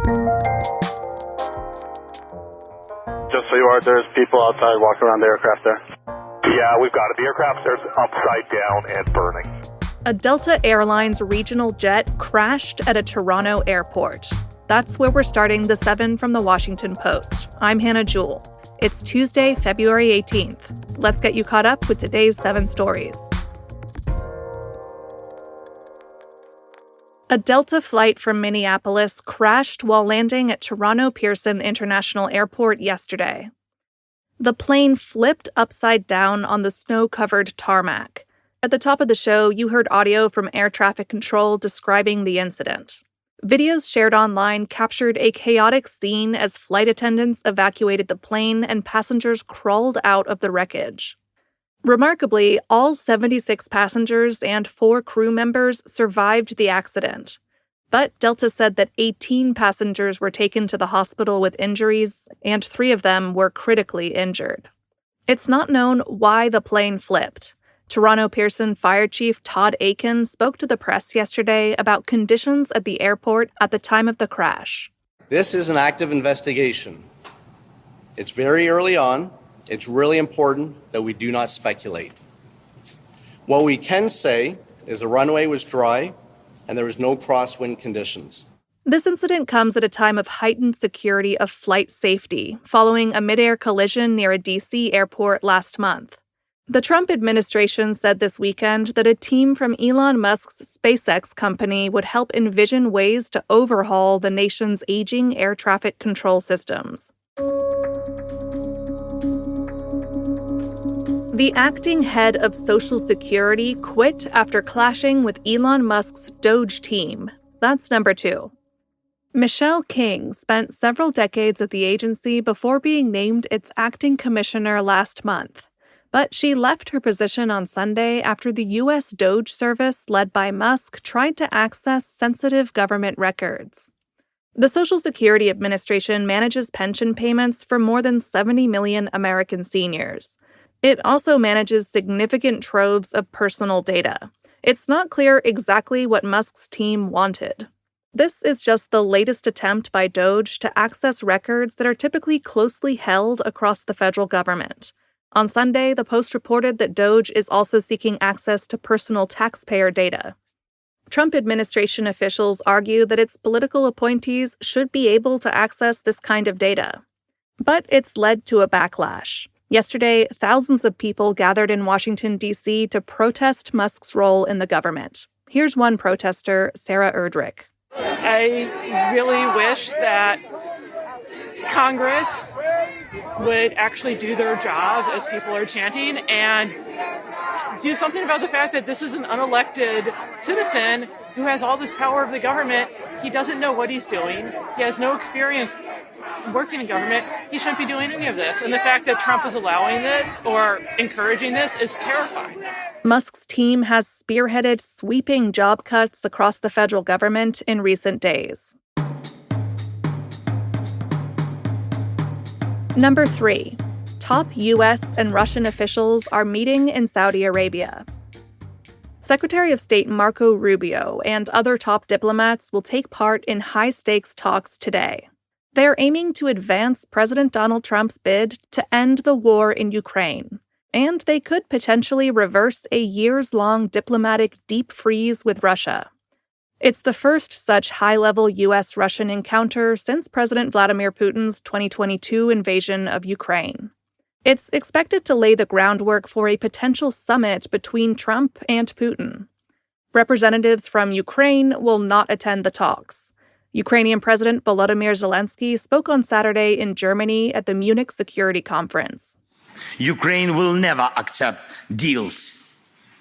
Just so you are, there's people outside walking around the aircraft there. Yeah, we've got it. The aircraft there's upside down and burning. A Delta Airlines regional jet crashed at a Toronto airport. That's where we're starting the 7 from the Washington Post. I'm Hannah Jewell. It's Tuesday, February 18th. Let's get you caught up with today's 7 stories. A Delta flight from Minneapolis crashed while landing at Toronto Pearson International Airport yesterday. The plane flipped upside down on the snow-covered tarmac. At the top of the show, you heard audio from air traffic control describing the incident. Videos shared online captured a chaotic scene as flight attendants evacuated the plane and passengers crawled out of the wreckage. Remarkably, all 76 passengers and 4 crew members survived the accident. But Delta said that 18 passengers were taken to the hospital with injuries, and 3 of them were critically injured. It's not known why the plane flipped. Toronto Pearson Fire Chief Todd Akin spoke to the press yesterday about conditions at the airport at the time of the crash. This is an active investigation. It's very early on. It's really important that we do not speculate. What we can say is the runway was dry and there was no crosswind conditions. This incident comes at a time of heightened security of flight safety, following a mid-air collision near a D.C. airport last month. The Trump administration said this weekend that a team from Elon Musk's SpaceX company would help envision ways to overhaul the nation's aging air traffic control systems. The acting head of Social Security quit after clashing with Elon Musk's DOGE team. That's number 2. Michelle King spent several decades at the agency before being named its acting commissioner last month. But she left her position on Sunday after the U.S. DOGE service led by Musk tried to access sensitive government records. The Social Security Administration manages pension payments for more than 70 million American seniors. It also manages significant troves of personal data. It's not clear exactly what Musk's team wanted. This is just the latest attempt by DOGE to access records that are typically closely held across the federal government. On Sunday, the Post reported that DOGE is also seeking access to personal taxpayer data. Trump administration officials argue that its political appointees should be able to access this kind of data. But it's led to a backlash. Yesterday, thousands of people gathered in Washington, D.C. to protest Musk's role in the government. Here's one protester, Sarah Erdrich. I really wish that Congress would actually do their job, as people are chanting, and do something about the fact that this is an unelected citizen who has all this power of the government. He doesn't know what he's doing. He has no experience working in government. He shouldn't be doing any of this. And the fact that Trump is allowing this or encouraging this is terrifying. Musk's team has spearheaded sweeping job cuts across the federal government in recent days. Number 3. Top U.S. and Russian officials are meeting in Saudi Arabia. Secretary of State Marco Rubio and other top diplomats will take part in high-stakes talks today. They're aiming to advance President Donald Trump's bid to end the war in Ukraine, and they could potentially reverse a years-long diplomatic deep freeze with Russia. It's the first such high-level U.S.-Russian encounter since President Vladimir Putin's 2022 invasion of Ukraine. It's expected to lay the groundwork for a potential summit between Trump and Putin. Representatives from Ukraine will not attend the talks. Ukrainian President Volodymyr Zelensky spoke on Saturday in Germany at the Munich Security Conference. Ukraine will never accept deals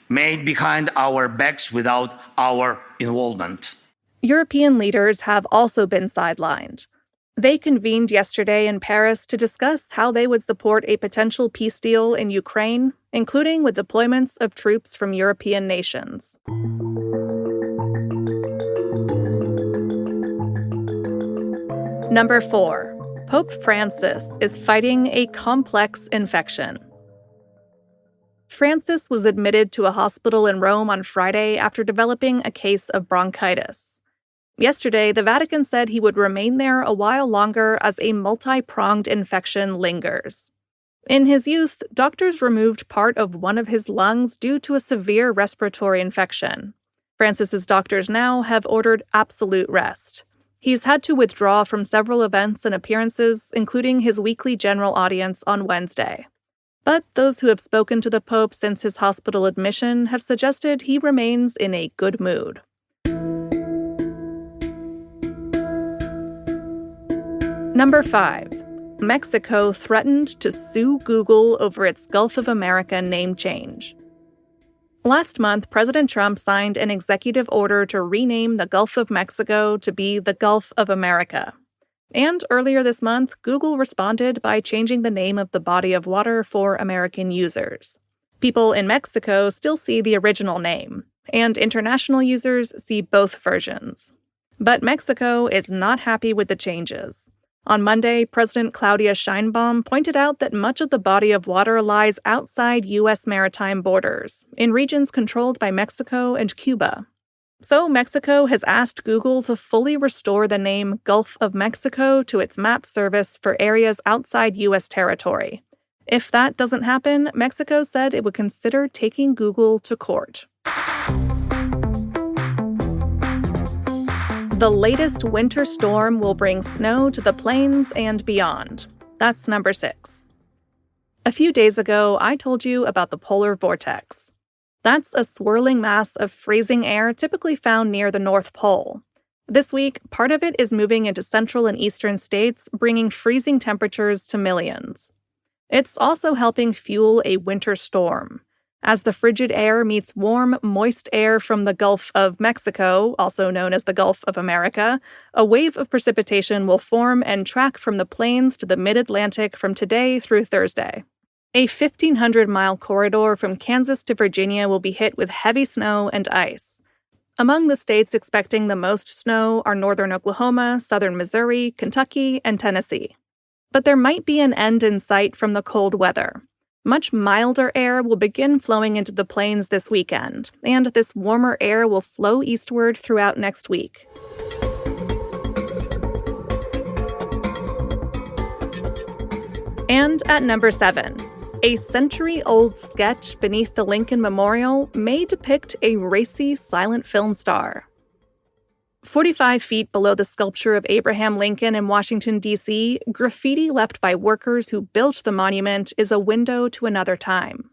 made behind our backs without our involvement. European leaders have also been sidelined. They convened yesterday in Paris to discuss how they would support a potential peace deal in Ukraine, including with deployments of troops from European nations. Number 4. Pope Francis is fighting a complex infection. Francis was admitted to a hospital in Rome on Friday after developing a case of bronchitis. Yesterday, the Vatican said he would remain there a while longer as a multi-pronged infection lingers. In his youth, doctors removed part of one of his lungs due to a severe respiratory infection. Francis's doctors now have ordered absolute rest. He's had to withdraw from several events and appearances, including his weekly general audience on Wednesday. But those who have spoken to the Pope since his hospital admission have suggested he remains in a good mood. Number 5. Mexico threatened to sue Google over its Gulf of America name change. Last month, President Trump signed an executive order to rename the Gulf of Mexico to be the Gulf of America. And earlier this month, Google responded by changing the name of the body of water for American users. People in Mexico still see the original name, and international users see both versions. But Mexico is not happy with the changes. On Monday, President Claudia Sheinbaum pointed out that much of the body of water lies outside U.S. maritime borders, in regions controlled by Mexico and Cuba. So Mexico has asked Google to fully restore the name Gulf of Mexico to its map service for areas outside U.S. territory. If that doesn't happen, Mexico said it would consider taking Google to court. The latest winter storm will bring snow to the plains and beyond. That's number 6. A few days ago, I told you about the polar vortex. That's a swirling mass of freezing air typically found near the North Pole. This week, part of it is moving into central and eastern states, bringing freezing temperatures to millions. It's also helping fuel a winter storm. As the frigid air meets warm, moist air from the Gulf of Mexico, also known as the Gulf of America, a wave of precipitation will form and track from the plains to the mid-Atlantic from today through Thursday. A 1,500-mile corridor from Kansas to Virginia will be hit with heavy snow and ice. Among the states expecting the most snow are northern Oklahoma, southern Missouri, Kentucky, and Tennessee. But there might be an end in sight from the cold weather. Much milder air will begin flowing into the plains this weekend, and this warmer air will flow eastward throughout next week. And at number 7, a century-old sketch beneath the Lincoln Memorial may depict a racy silent film star. 45 feet below the sculpture of Abraham Lincoln in Washington, D.C., graffiti left by workers who built the monument is a window to another time.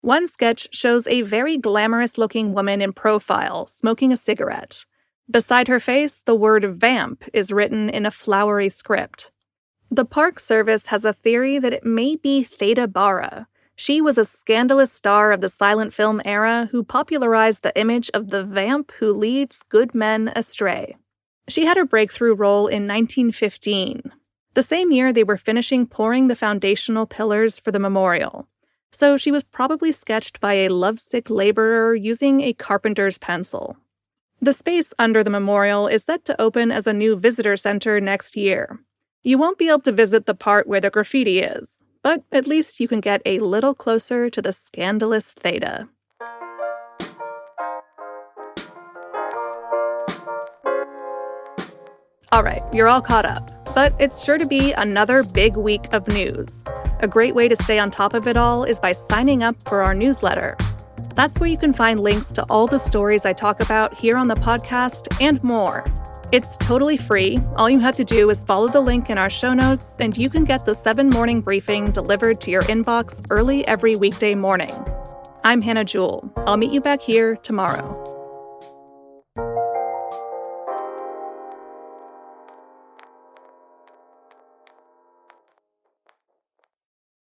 One sketch shows a very glamorous-looking woman in profile, smoking a cigarette. Beside her face, the word "vamp" is written in a flowery script. The Park Service has a theory that it may be Theda Bara. She was a scandalous star of the silent film era who popularized the image of the vamp who leads good men astray. She had her breakthrough role in 1915, the same year they were finishing pouring the foundational pillars for the memorial. So she was probably sketched by a lovesick laborer using a carpenter's pencil. The space under the memorial is set to open as a new visitor center next year. You won't be able to visit the part where the graffiti is, but at least you can get a little closer to the scandalous Theda. All right, you're all caught up, but it's sure to be another big week of news. A great way to stay on top of it all is by signing up for our newsletter. That's where you can find links to all the stories I talk about here on the podcast and more. It's totally free. All you have to do is follow the link in our show notes, and you can get the 7 morning briefing delivered to your inbox early every weekday morning. I'm Hannah Jewell. I'll meet you back here tomorrow.